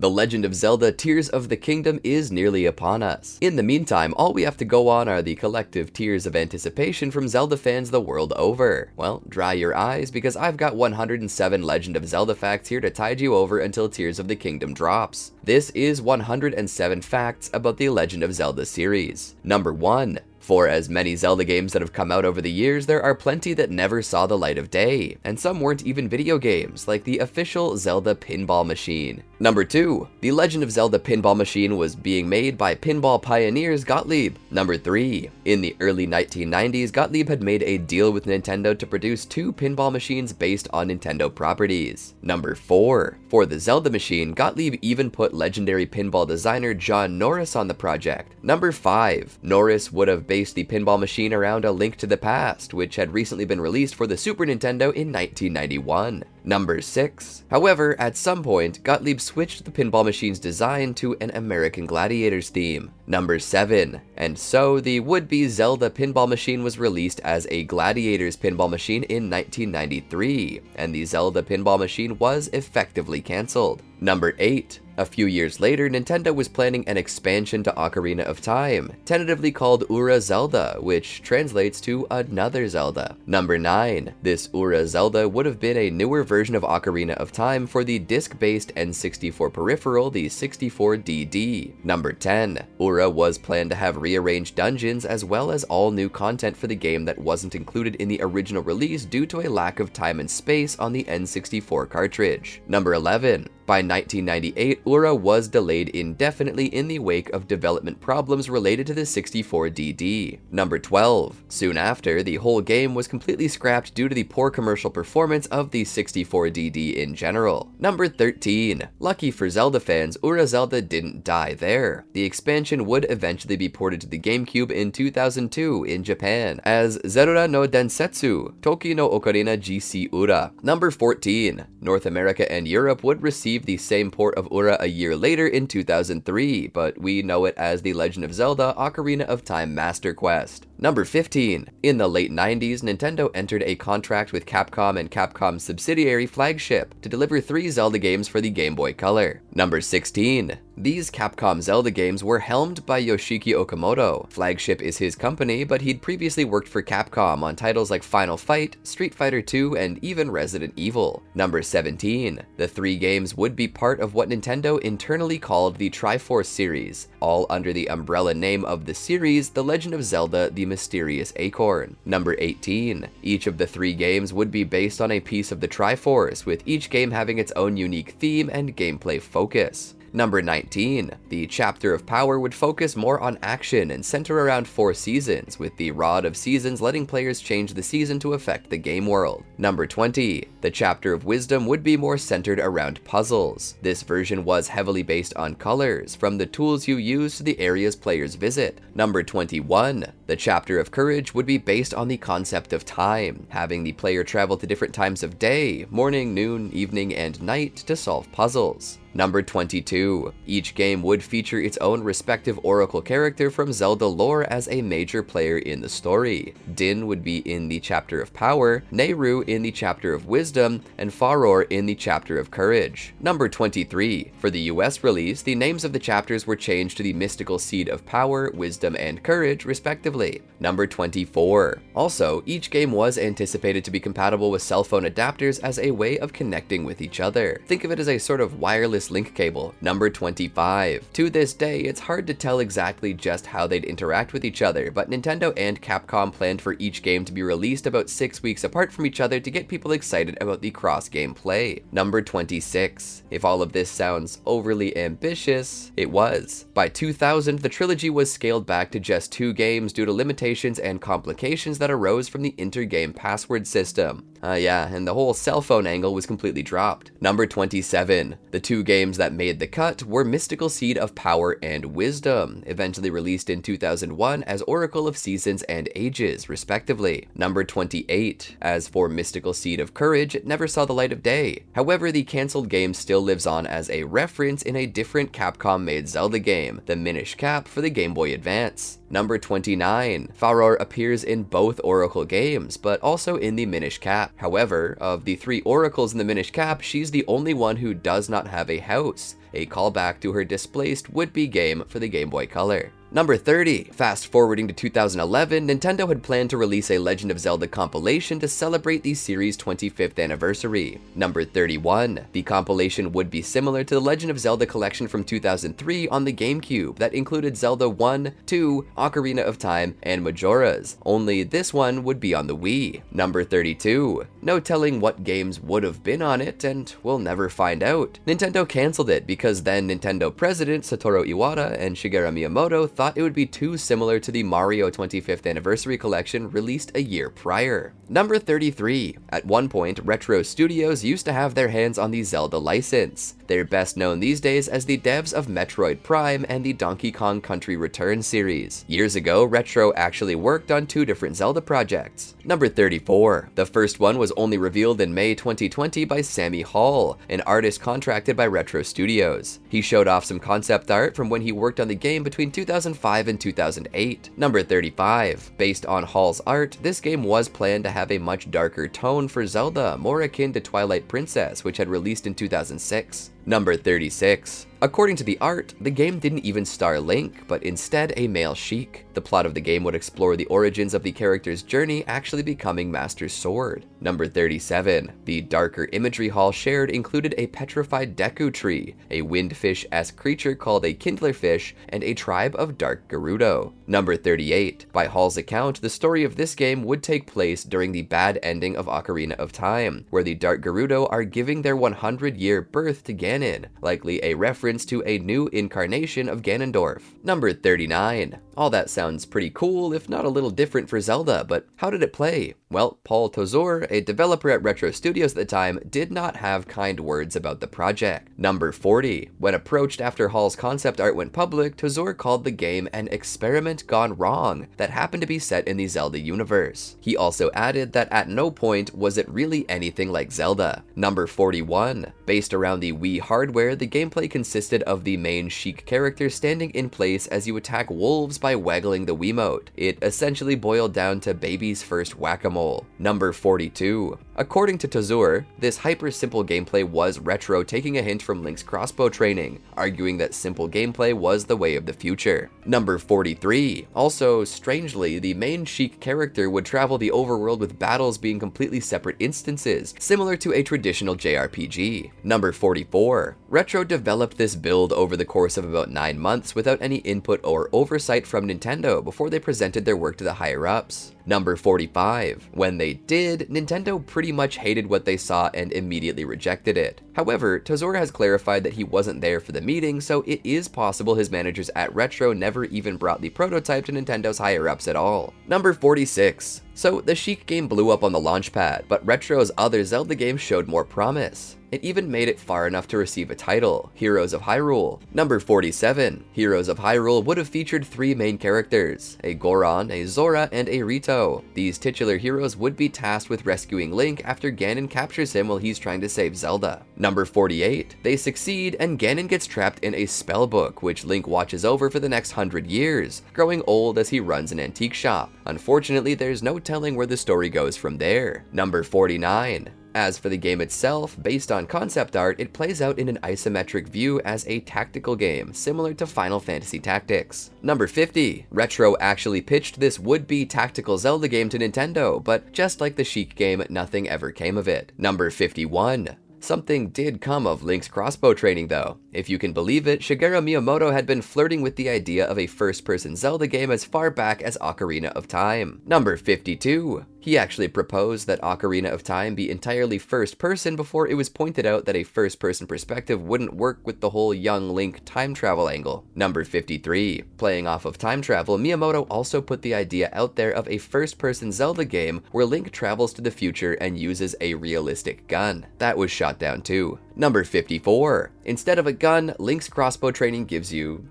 The Legend of Zelda Tears of the Kingdom is nearly upon us. In the meantime, all we have to go on are the collective tears of anticipation from Zelda fans the world over. Well, dry your eyes, because I've got 107 Legend of Zelda facts here to tide you over until Tears of the Kingdom drops. This is 107 facts about the Legend of Zelda series. Number 1. For as many Zelda games that have come out over the years, there are plenty that never saw the light of day, and some weren't even video games, like the official Zelda pinball machine. Number 2. The Legend of Zelda pinball machine was being made by pinball pioneers Gottlieb. Number 3. In the early 1990s, Gottlieb had made a deal with Nintendo to produce 2 pinball machines based on Nintendo properties. Number 4. For the Zelda machine, Gottlieb even put legendary pinball designer John Norris on the project. Number 5. Norris would have based the pinball machine around A Link to the Past, which had recently been released for the Super Nintendo in 1991. Number 6. However, at some point, Gottlieb switched the pinball machine's design to an American Gladiators theme. Number 7. And so the would-be Zelda pinball machine was released as a Gladiators pinball machine in 1993, and the Zelda pinball machine was effectively cancelled. Number 8. A few years later, Nintendo was planning an expansion to Ocarina of Time, tentatively called Ura Zelda, which translates to Another Zelda. Number 9. This Ura Zelda would have been a newer version of Ocarina of Time for the disc-based N64 peripheral, the 64DD. Number 10. Ura was planned to have rearranged dungeons as well as all new content for the game that wasn't included in the original release due to a lack of time and space on the N64 cartridge. Number 11. By 1998, Ura was delayed indefinitely in the wake of development problems related to the 64DD. Number 12. Soon after, the whole game was completely scrapped due to the poor commercial performance of the 64DD in general. Number 13. Lucky for Zelda fans, Ura Zelda didn't die there. The expansion would eventually be ported to the GameCube in 2002 in Japan as Zerura no Densetsu, Toki no Ocarina GC Ura. Number 14. North America and Europe would receive the same port of Ura a year later in 2003, but we know it as The Legend of Zelda Ocarina of Time Master Quest. Number 15. In the late 90s, Nintendo entered a contract with Capcom and Capcom's subsidiary Flagship to deliver 3 Zelda games for the Game Boy Color. Number 16. These Capcom Zelda games were helmed by Yoshiki Okamoto. Flagship is his company, but he'd previously worked for Capcom on titles like Final Fight, Street Fighter II, and even Resident Evil. Number 17. The 3 games would be part of what Nintendo internally called the Triforce series, all under the umbrella name of the series, The Legend of Zelda: The Mysterious Acorn. Number 18. Each of the 3 games would be based on a piece of the Triforce, with each game having its own unique theme and gameplay focus. Number 19. The Chapter of Power would focus more on action and center around 4 seasons, with the Rod of Seasons letting players change the season to affect the game world. Number 20. The Chapter of Wisdom would be more centered around puzzles. This version was heavily based on colors, from the tools you use to the areas players visit. Number 21. The Chapter of Courage would be based on the concept of time, having the player travel to different times of day, morning, noon, evening, and night to solve puzzles. Number 22. Each game would feature its own respective Oracle character from Zelda lore as a major player in the story. Din would be in the Chapter of Power, Nehru in the Chapter of Wisdom, and Faror in the Chapter of Courage. Number 23. For the US release, the names of the chapters were changed to the Mystical Seed of Power, Wisdom, and Courage, respectively. Number 24. Also, each game was anticipated to be compatible with cell phone adapters as a way of connecting with each other. Think of it as a sort of wireless link cable. Number 25. To this day, it's hard to tell exactly just how they'd interact with each other, but Nintendo and Capcom planned for each game to be released about 6 weeks apart from each other to get people excited about the cross-game play. Number 26. If all of this sounds overly ambitious, it was. By 2000, the trilogy was scaled back to just 2 games due to limitations and complications that arose from the inter-game password system. Yeah, and the whole cell phone angle was completely dropped. Number 27. The 2 games that made the cut were Mystical Seed of Power and Wisdom, eventually released in 2001 as Oracle of Seasons and Ages, respectively. Number 28. As for Mystical Seed of Courage, it never saw the light of day. However, the cancelled game still lives on as a reference in a different Capcom-made Zelda game, the Minish Cap for the Game Boy Advance. Number 29. Faror appears in both Oracle games, but also in the Minish Cap. However, of the 3 Oracles in the Minish Cap, she's the only one who does not have a house, a callback to her displaced would-be game for the Game Boy Color. Number 30. Fast forwarding to 2011, Nintendo had planned to release a Legend of Zelda compilation to celebrate the series' 25th anniversary. Number 31. The compilation would be similar to the Legend of Zelda collection from 2003 on the GameCube that included Zelda 1, 2, Ocarina of Time, and Majora's, only this one would be on the Wii. Number 32. No telling what games would have been on it, and we'll never find out. Nintendo cancelled it because then Nintendo president Satoru Iwata and Shigeru Miyamoto thought it would be too similar to the Mario 25th Anniversary Collection released a year prior. Number 33. At one point, Retro Studios used to have their hands on the Zelda license. They're best known these days as the devs of Metroid Prime and the Donkey Kong Country Returns series. Years ago, Retro actually worked on 2 different Zelda projects. Number 34. The first one was only revealed in May 2020 by Sammy Hall, an artist contracted by Retro Studios. He showed off some concept art from when he worked on the game between 2005 and 2008. Number 35. Based on Hall's art, this game was planned to have a much darker tone for Zelda, more akin to Twilight Princess, which had released in 2006. Number 36. According to the art, the game didn't even star Link, but instead a male Sheik. The plot of the game would explore the origins of the character's journey actually becoming Master Sword. Number 37. The darker imagery Hall shared included a petrified Deku tree, a windfish-esque creature called a Kindlerfish, and a tribe of Dark Gerudo. Number 38. By Hall's account, the story of this game would take place during the bad ending of Ocarina of Time, where the Dark Gerudo are giving their 100-year birth to Ganon, likely a reference to a new incarnation of Ganondorf. Number 39. All that sounds pretty cool, if not a little different for Zelda, but how did it play? Well, Paul Tozor, a developer at Retro Studios at the time, did not have kind words about the project. Number 40. When approached after Hall's concept art went public, Tozor called the game an experiment gone wrong that happened to be set in the Zelda universe. He also added that at no point was it really anything like Zelda. Number 41. Based around the Wii hardware, the gameplay consisted of the main Sheik character standing in place as you attack wolves by waggling the Wiimote. It essentially boiled down to baby's first whack-a-mole. Number 42. According to Tozur, this hyper-simple gameplay was Retro taking a hint from Link's crossbow training, arguing that simple gameplay was the way of the future. Number 43. Also, strangely, the main Sheik character would travel the overworld with battles being completely separate instances, similar to a traditional JRPG. Number 44. Retro developed this build over the course of about 9 months without any input or oversight from Nintendo before they presented their work to the higher-ups. Number 45. When they did, Nintendo pretty much hated what they saw and immediately rejected it. However, Tozor has clarified that he wasn't there for the meeting, so it is possible his managers at Retro never even brought the prototype to Nintendo's higher-ups at all. Number 46. So, the Sheik game blew up on the launchpad, but Retro's other Zelda games showed more promise. It even made it far enough to receive a title, Heroes of Hyrule. Number 47. Heroes of Hyrule would have featured 3 main characters, a Goron, a Zora, and a Rito. These titular heroes would be tasked with rescuing Link after Ganon captures him while he's trying to save Zelda. Number 48. They succeed, and Ganon gets trapped in a spellbook, which Link watches over for the next 100 years, growing old as he runs an antique shop. Unfortunately, there's no telling where the story goes from there. Number 49. As for the game itself, based on concept art, it plays out in an isometric view as a tactical game, similar to Final Fantasy Tactics. Number 50. Retro actually pitched this would-be tactical Zelda game to Nintendo, but just like the Sheik game, nothing ever came of it. Number 51. Something did come of Link's crossbow training though. If you can believe it, Shigeru Miyamoto had been flirting with the idea of a first-person Zelda game as far back as Ocarina of Time. Number 52. He actually proposed that Ocarina of Time be entirely first-person before it was pointed out that a first-person perspective wouldn't work with the whole young Link time travel angle. Number 53. Playing off of time travel, Miyamoto also put the idea out there of a first-person Zelda game where Link travels to the future and uses a realistic gun. That was shot down too. Number 54. Instead of a gun, Link's crossbow training gives you,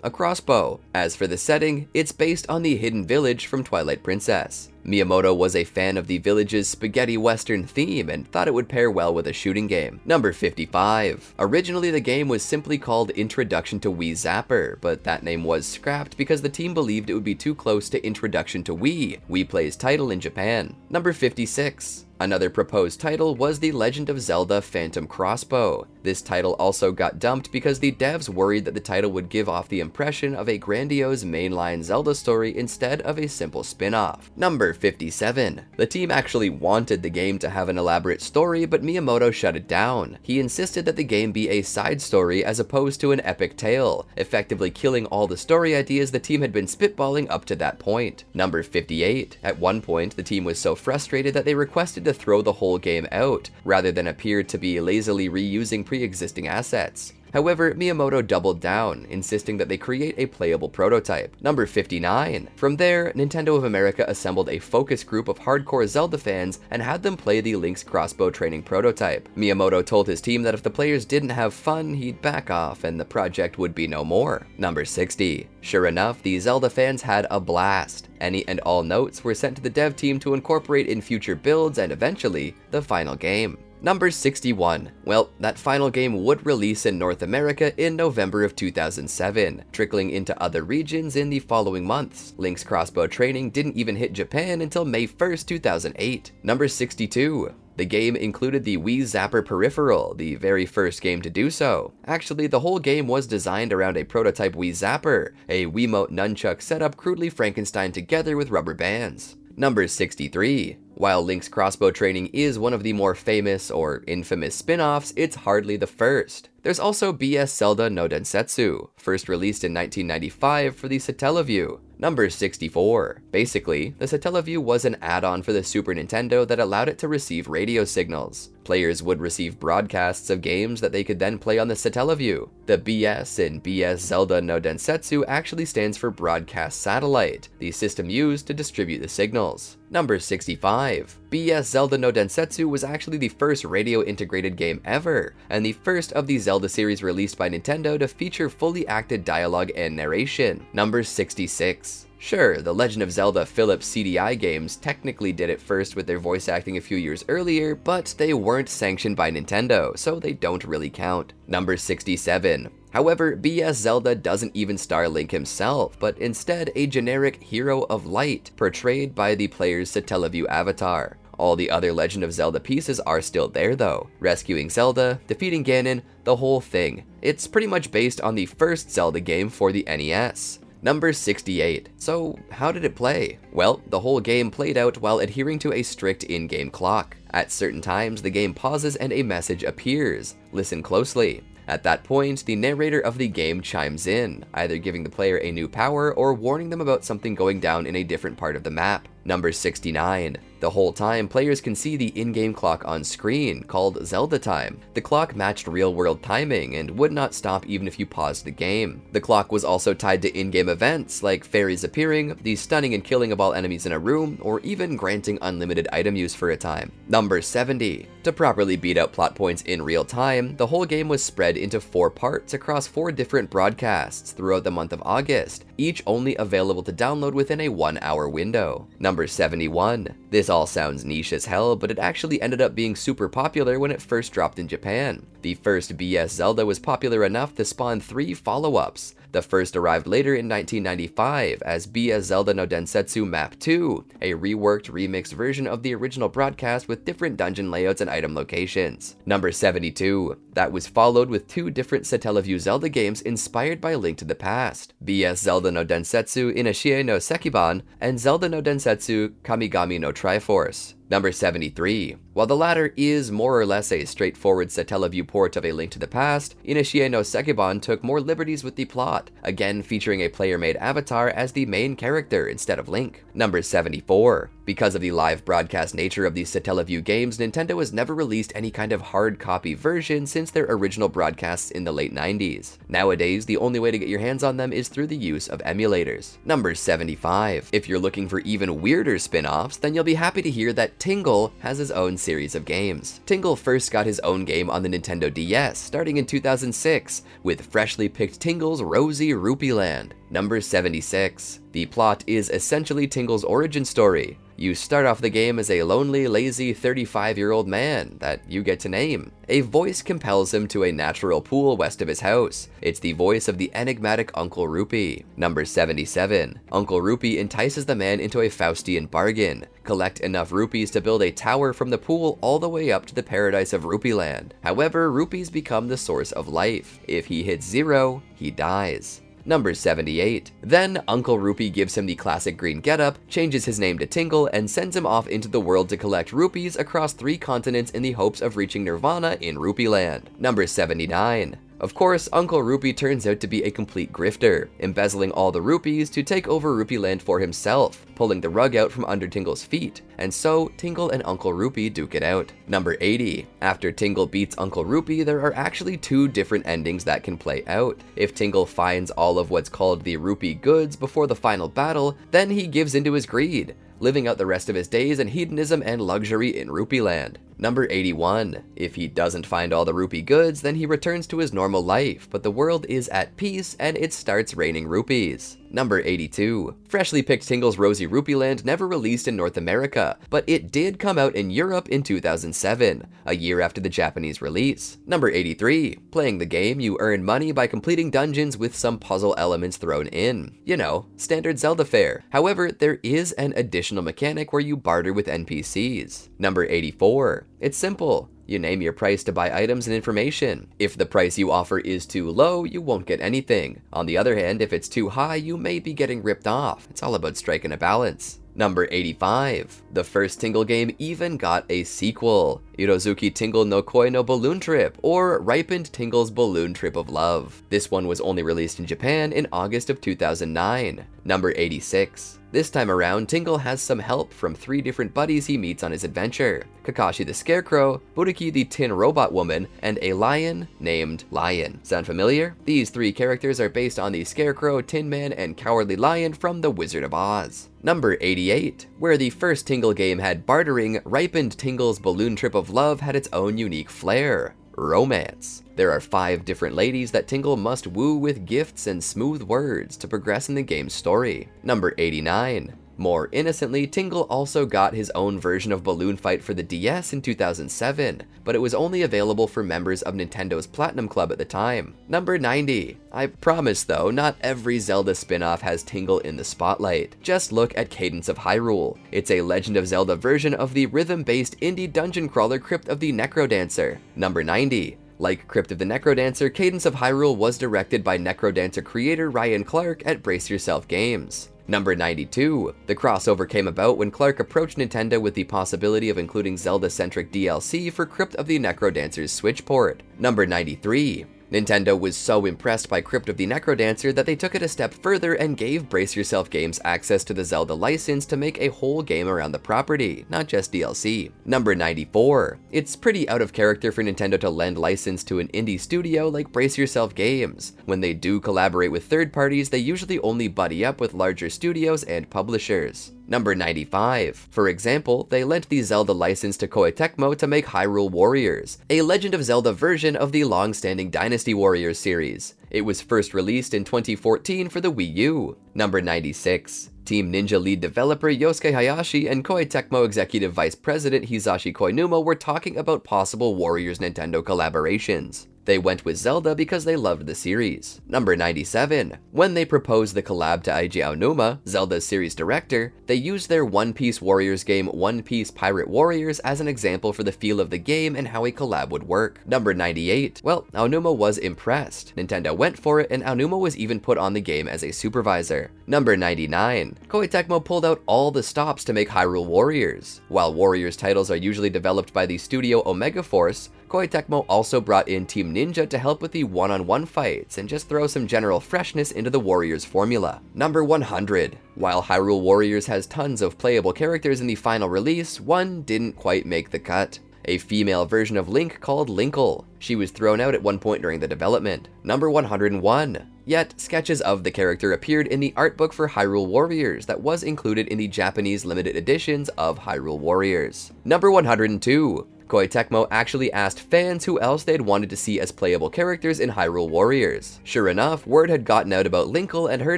a crossbow. As for the setting, it's based on the Hidden Village from Twilight Princess. Miyamoto was a fan of the village's spaghetti western theme and thought it would pair well with a shooting game. Number 55. Originally, the game was simply called Introduction to Wii Zapper, but that name was scrapped because the team believed it would be too close to Introduction to Wii Play's title in Japan. Number 56. Another proposed title was The Legend of Zelda Phantom Crossbow. This title also got dumped because the devs worried that the title would give off the impression of a grandiose mainline Zelda story instead of a simple spin-off. Number 57. The team actually wanted the game to have an elaborate story, but Miyamoto shut it down. He insisted that the game be a side story as opposed to an epic tale, effectively killing all the story ideas the team had been spitballing up to that point. Number 58. At one point, the team was so frustrated that they requested to throw the whole game out, rather than appear to be lazily reusing pre-existing assets. However, Miyamoto doubled down, insisting that they create a playable prototype. Number 59. From there, Nintendo of America assembled a focus group of hardcore Zelda fans and had them play the Link's Crossbow training prototype. Miyamoto told his team that if the players didn't have fun, he'd back off and the project would be no more. Number 60. Sure enough, the Zelda fans had a blast. Any and all notes were sent to the dev team to incorporate in future builds and eventually, the final game. Number 61. Well, that final game would release in North America in November of 2007, trickling into other regions in the following months. Link's Crossbow Training didn't even hit Japan until May 1st, 2008. Number 62. The game included the Wii Zapper peripheral, the very first game to do so. Actually, the whole game was designed around a prototype Wii Zapper, a Wiimote nunchuck setup crudely Frankenstein together with rubber bands. Number 63. While Link's Crossbow Training is one of the more famous or infamous spin-offs, it's hardly the first. There's also BS Zelda no Densetsu, first released in 1995 for the Satellaview. Number 64. Basically, the Satellaview was an add-on for the Super Nintendo that allowed it to receive radio signals. Players would receive broadcasts of games that they could then play on the Satellaview. The BS in BS Zelda no Densetsu actually stands for Broadcast Satellite, the system used to distribute the signals. Number 65. BS Zelda no Densetsu was actually the first radio-integrated game ever, and the first of the Zelda series released by Nintendo to feature fully acted dialogue and narration. Number 66. Sure, the Legend of Zelda Philips CDI games technically did it first with their voice acting a few years earlier, but they weren't sanctioned by Nintendo, so they don't really count. Number 67. However, BS Zelda doesn't even star Link himself, but instead a generic hero of light, portrayed by the player's Satellaview avatar. All the other Legend of Zelda pieces are still there though. Rescuing Zelda, defeating Ganon, the whole thing. It's pretty much based on the first Zelda game for the NES. Number 68. So, how did it play? Well, the whole game played out while adhering to a strict in-game clock. At certain times, the game pauses and a message appears. Listen closely. At that point, the narrator of the game chimes in, either giving the player a new power or warning them about something going down in a different part of the map. Number 69. The whole time, players can see the in-game clock on screen, called Zelda time. The clock matched real-world timing and would not stop even if you paused the game. The clock was also tied to in-game events like fairies appearing, the stunning and killing of all enemies in a room, or even granting unlimited item use for a time. Number 70. To properly beat out plot points in real time, the whole game was spread into 4 parts across 4 different broadcasts throughout the month of August, each only available to download within a 1-hour window. Number 71. This all sounds niche as hell, but it actually ended up being super popular when it first dropped in Japan. The first BS Zelda was popular enough to spawn 3 follow-ups. The first arrived later in 1995 as BS Zelda no Densetsu Map 2, a reworked, remixed version of the original broadcast with different dungeon layouts and item locations. Number 72. That was followed with 2 different Satellaview Zelda games inspired by Link to the Past, BS Zelda no Densetsu Inashie no Sekiban and Zelda no Densetsu Kamigami no Triforce. Number 73. While the latter is more or less a straightforward Satellaview port of A Link to the Past, Inashie no Sekiban took more liberties with the plot, again featuring a player-made avatar as the main character instead of Link. Number 74. Because of the live broadcast nature of these Satellaview games, Nintendo has never released any kind of hard copy version since their original broadcasts in the late 90s. Nowadays, the only way to get your hands on them is through the use of emulators. Number 75. If you're looking for even weirder spin-offs, then you'll be happy to hear that Tingle has his own series of games. Tingle first got his own game on the Nintendo DS, starting in 2006, with freshly picked Tingle's Rosy Rupee Land. Number 76. The plot is essentially Tingle's origin story. You start off the game as a lonely, lazy 35-year-old man that you get to name. A voice compels him to a natural pool west of his house. It's the voice of the enigmatic Uncle Rupee. Number 77. Uncle Rupee entices the man into a Faustian bargain. Collect enough rupees to build a tower from the pool all the way up to the paradise of Rupee Land. However, rupees become the source of life. If he hits 0, he dies. Number 78. Then Uncle Rupee gives him the classic green getup, changes his name to Tingle, and sends him off into the world to collect rupees across 3 continents in the hopes of reaching Nirvana in Rupee Land. Number 79. Of course, Uncle Rupee turns out to be a complete grifter, embezzling all the rupees to take over Rupee Land for himself, pulling the rug out from under Tingle's feet, and so Tingle and Uncle Rupee duke it out. Number 80. After Tingle beats Uncle Rupee, there are actually 2 different endings that can play out. If Tingle finds all of what's called the rupee goods before the final battle, then he gives into his greed, living out the rest of his days in hedonism and luxury in Rupee Land. Number 81. If he doesn't find all the rupee goods, then he returns to his normal life, but the world is at peace and it starts raining rupees. Number 82. Freshly picked Tingle's Rosy Rupee Land never released in North America, but it did come out in Europe in 2007, a year after the Japanese release. Number 83. Playing the game, you earn money by completing dungeons with some puzzle elements thrown in. You know, standard Zelda fare. However, there is an additional mechanic where you barter with NPCs. Number 84. It's simple. You name your price to buy items and information. If the price you offer is too low, you won't get anything. On the other hand, if it's too high, you may be getting ripped off. It's all about striking a balance. Number 85. The first Tingle game even got a sequel, Irozuki Tingle no Koi no Balloon Trip, or Ripened Tingle's Balloon Trip of Love. This one was only released in Japan in August of 2009. Number 86. This time around, Tingle has some help from 3 different buddies he meets on his adventure: Kakashi the Scarecrow, Buriki the Tin Robot Woman, and a lion named Lion. Sound familiar? These 3 characters are based on the Scarecrow, Tin Man, and Cowardly Lion from The Wizard of Oz. Number 88. Where the first Tingle game had bartering, Ripened Tingle's Balloon Trip of Love had its own unique flair: romance. There are 5 different ladies that Tingle must woo with gifts and smooth words to progress in the game's story. Number 89. More innocently, Tingle also got his own version of Balloon Fight for the DS in 2007, but it was only available for members of Nintendo's Platinum Club at the time. Number 90. I promise though, not every Zelda spin-off has Tingle in the spotlight. Just look at Cadence of Hyrule. It's a Legend of Zelda version of the rhythm-based indie dungeon crawler Crypt of the Necrodancer. Number 90. Like Crypt of the Necrodancer, Cadence of Hyrule was directed by Necrodancer creator Ryan Clark at Brace Yourself Games. Number 92. The crossover came about when Clark approached Nintendo with the possibility of including Zelda-centric DLC for Crypt of the Necrodancer's Switch port. Number 93. Nintendo was so impressed by Crypt of the Necrodancer that they took it a step further and gave Brace Yourself Games access to the Zelda license to make a whole game around the property, not just DLC. Number 94. It's pretty out of character for Nintendo to lend license to an indie studio like Brace Yourself Games. When they do collaborate with third parties, they usually only buddy up with larger studios and publishers. Number 95. For example, they lent the Zelda license to Koei Tecmo to make Hyrule Warriors, a Legend of Zelda version of the long-standing Dynasty Warriors series. It was first released in 2014 for the Wii U. Number 96. Team Ninja lead developer Yosuke Hayashi and Koei Tecmo executive vice president Hisashi Koinuma were talking about possible Warriors Nintendo collaborations. They went with Zelda because they loved the series. Number 97. When they proposed the collab to Eiji Aonuma, Zelda's series director, they used their One Piece Warriors game One Piece Pirate Warriors as an example for the feel of the game and how a collab would work. Number 98. Well, Aonuma was impressed. Nintendo went for it, and Aonuma was even put on the game as a supervisor. Number 99. Koei Tecmo pulled out all the stops to make Hyrule Warriors. While Warriors titles are usually developed by the studio Omega Force, Koei Tecmo also brought in Team Ninja to help with the one-on-one fights and just throw some general freshness into the Warriors formula. Number 100. While Hyrule Warriors has tons of playable characters in the final release, one didn't quite make the cut: a female version of Link called Linkle. She was thrown out at one point during the development. Number 101. Yet, sketches of the character appeared in the art book for Hyrule Warriors that was included in the Japanese limited editions of Hyrule Warriors. Number 102. Koei Tecmo actually asked fans who else they'd wanted to see as playable characters in Hyrule Warriors. Sure enough, word had gotten out about Linkle and her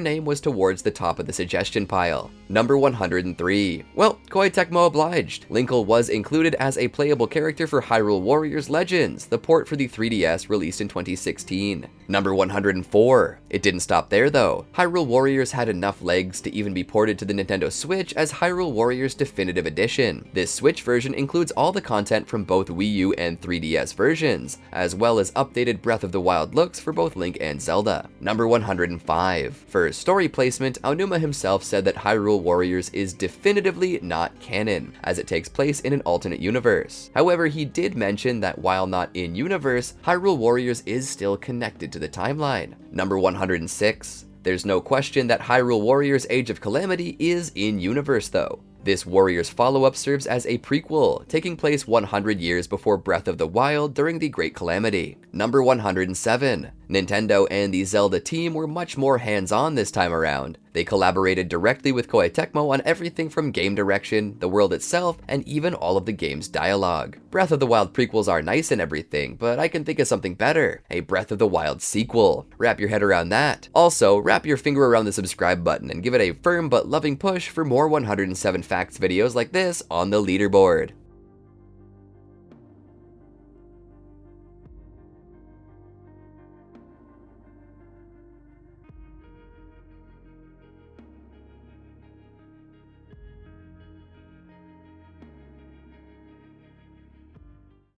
name was towards the top of the suggestion pile. Number 103. Well, Koei Tecmo obliged. Linkle was included as a playable character for Hyrule Warriors Legends, the port for the 3DS released in 2016. Number 104. It didn't stop there though. Hyrule Warriors had enough legs to even be ported to the Nintendo Switch as Hyrule Warriors Definitive Edition. This Switch version includes all the content from both Wii U and 3DS versions, as well as updated Breath of the Wild looks for both Link and Zelda. Number 105. For story placement, Aonuma himself said that Hyrule Warriors is definitively not canon, as it takes place in an alternate universe. However, he did mention that while not in universe, Hyrule Warriors is still connected to the timeline. Number 106. There's no question that Hyrule Warriors Age of Calamity is in universe though. This Warriors follow-up serves as a prequel, taking place 100 years before Breath of the Wild during the Great Calamity. Number 107. Nintendo and the Zelda team were much more hands-on this time around. They collaborated directly with Koei Tecmo on everything from game direction, the world itself, and even all of the game's dialogue. Breath of the Wild prequels are nice and everything, but I can think of something better. A Breath of the Wild sequel. Wrap your head around that. Also, wrap your finger around the subscribe button and give it a firm but loving push for more 107 Facts videos like this on the leaderboard.